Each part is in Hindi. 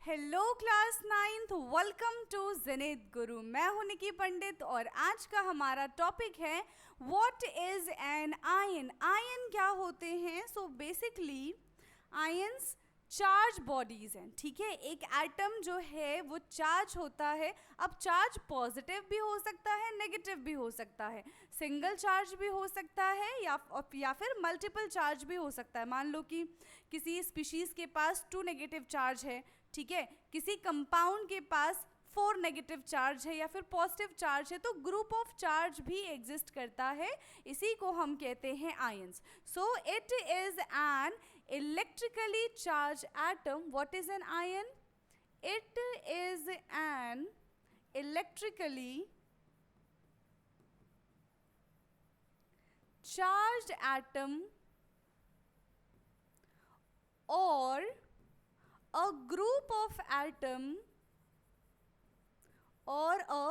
Hello class ninth, welcome to Zenith Guru. मैं हूं निकी पंडित और आज का हमारा टॉपिक है what is an ion. Ion क्या होते हैं? So basically ions charge bodies हैं, ठीक है। एक एटम जो है वो चार्ज होता है। अब चार्ज पॉजिटिव भी हो सकता है, नेगेटिव भी हो सकता है, सिंगल चार्ज भी हो सकता है या फिर मल्टीपल चार्ज भी हो सकता है। मान लो कि किसी स्पीशीज़ के पास 2 नेगेटिव चार्ज है, ठीक है, किसी कंपाउंड के पास 4 नेगेटिव चार्ज है या फिर पॉजिटिव चार्ज है, तो ग्रुप ऑफ चार्ज भी एग्जिस्ट करता है। इसी को हम कहते हैं ions. So it is an electrically charge atom. What is an ion? It is an electrically charge atom or a group of atom or a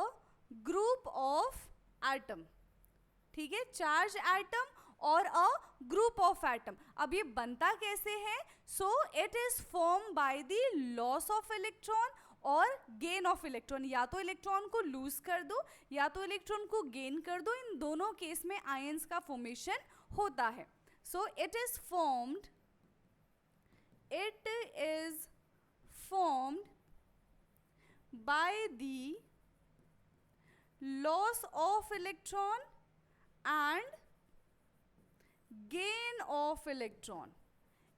group of atom, ठीक है, चार्ज एटम और अ ग्रुप ऑफ एटम। अब ये बनता कैसे है? So it is form by the loss of electron और गेन ऑफ इलेक्ट्रॉन। या तो इलेक्ट्रॉन को लूज कर दो या तो इलेक्ट्रॉन को गेन कर दो, इन दोनों केस में आयंस का फॉर्मेशन होता है। So it is formed by the loss of electron and gain of electron।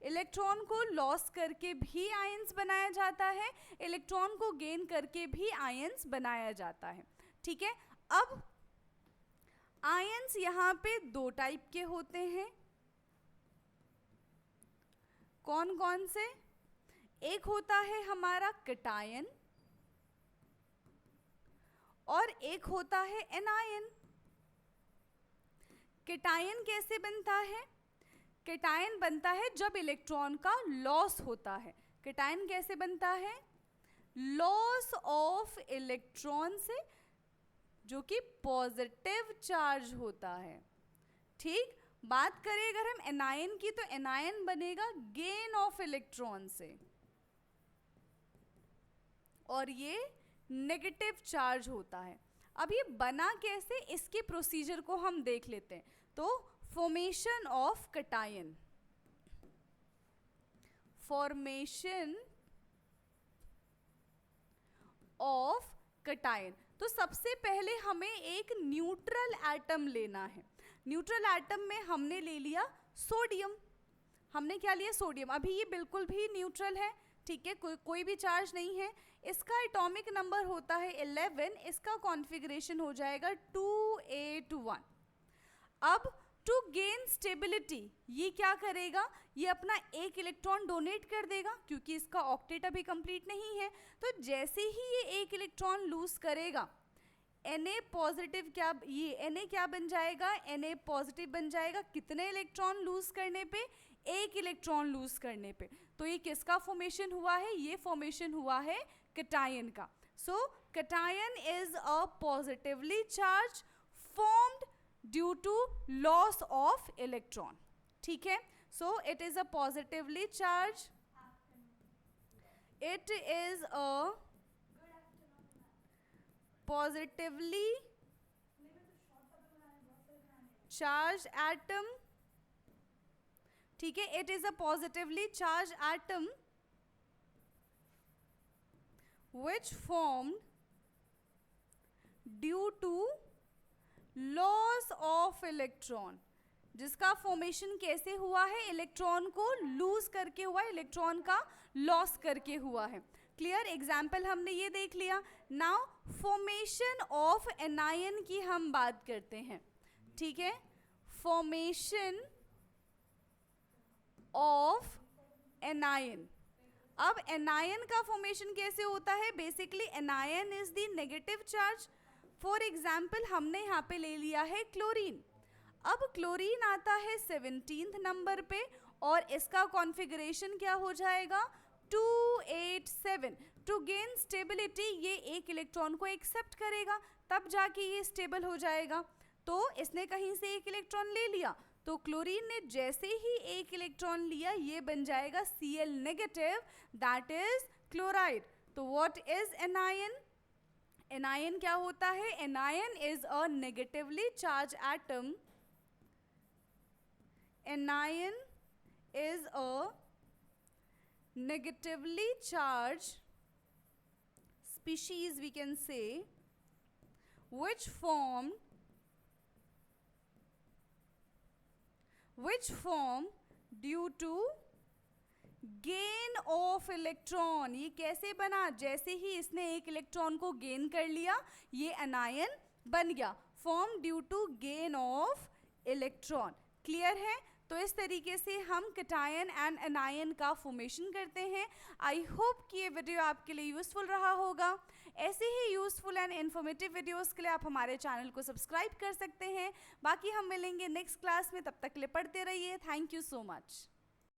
Electron को लॉस करके भी आयंस बनाया जाता है, इलेक्ट्रॉन को गेन करके भी आयंस बनाया जाता है, ठीक है। अब आयंस यहाँ पे 2 टाइप के होते हैं। कौन कौन से? एक होता है हमारा कैटायन और एक होता है एनायन। कैटायन कैसे बनता है? कैटायन बनता है जब इलेक्ट्रॉन का लॉस होता है। कैटायन कैसे बनता है? लॉस ऑफ इलेक्ट्रॉन से, जो कि पॉजिटिव चार्ज होता है, ठीक। बात करें अगर हम एनायन की, तो एनायन बनेगा गेन ऑफ इलेक्ट्रॉन से और ये नेगेटिव चार्ज होता है। अब ये बना कैसे, इसके प्रोसीजर को हम देख लेते हैं। तो formation of cation, formation of cation. तो सबसे पहले हमें एक न्यूट्रल एटम लेना है। न्यूट्रल एटम में हमने ले लिया सोडियम। हमने क्या लिया? सोडियम। अभी ये बिल्कुल भी न्यूट्रल है, ठीक है, कोई भी चार्ज नहीं है। इसका एटॉमिक नंबर होता है 11, इसका कॉन्फ़िगरेशन हो जाएगा 281। अब टू गेन स्टेबिलिटी ये क्या करेगा? ये अपना एक इलेक्ट्रॉन डोनेट कर देगा, क्योंकि इसका ऑक्टेट अभी कंप्लीट नहीं है। तो जैसे ही ये एक इलेक्ट्रॉन लूज करेगा, Na पॉजिटिव क्या बन जाएगा? Na पॉजिटिव बन जाएगा। कितने इलेक्ट्रॉन लूज करने पे? एक इलेक्ट्रॉन लूज करने पे। तो ये किसका फॉर्मेशन हुआ है? ये फॉर्मेशन हुआ है कैटायन का। So cation is a positively charge formed due to loss of electron, ठीक है। So it is a positively charge, it is a positively charged atom, ठीक है। it is a positively charged atom which formed due to loss of electron। जिसका फॉर्मेशन कैसे हुआ है? इलेक्ट्रॉन को लूज करके हुआ है, इलेक्ट्रॉन का लॉस करके हुआ है। क्लियर? एग्जाम्पल हमने ये देख लिया। नाउ फॉर्मेशन ऑफ एनायन की हम बात करते हैं, ठीक है। Formation of anion. अब एनायन का फॉर्मेशन कैसे होता है? Basically anion is the negative charge. For example हमने यहाँ पे ले लिया है क्लोरीन। अब क्लोरीन आता है 17th नंबर पे और इसका कॉन्फ़िगरेशन क्या हो जाएगा? 287। टू गेन स्टेबिलिटी ये एक इलेक्ट्रॉन को एक्सेप्ट करेगा, तब जाके ये स्टेबल हो जाएगा। तो इसने कहीं से एक इलेक्ट्रॉन ले लिया तो क्लोरीन ने जैसे ही एक इलेक्ट्रॉन लिया ये बन जाएगा Cl negative, that is chloride. तो व्हाट इज एनायन? एनायन क्या होता है? Anion is a negatively charge atom. Anion is a negatively charged species, we can say, which form due to gain of electron. ये कैसे बना? जैसे ही इसने एक इलेक्ट्रॉन को गेन कर लिया ये एनायन बन गया. Form due to gain of electron. Clear है? तो इस तरीके से हम कैटायन एंड एनायन का फॉर्मेशन करते हैं. आई होप कि ये वीडियो आपके लिए यूज़फुल रहा होगा. ऐसे ही यूज़फुल एंड इन्फॉर्मेटिव वीडियोस के लिए आप हमारे चैनल को सब्सक्राइब कर सकते हैं. बाकी हम मिलेंगे नेक्स्ट क्लास में. तब तक के लिए पढ़ते रहिए. Thank you so much.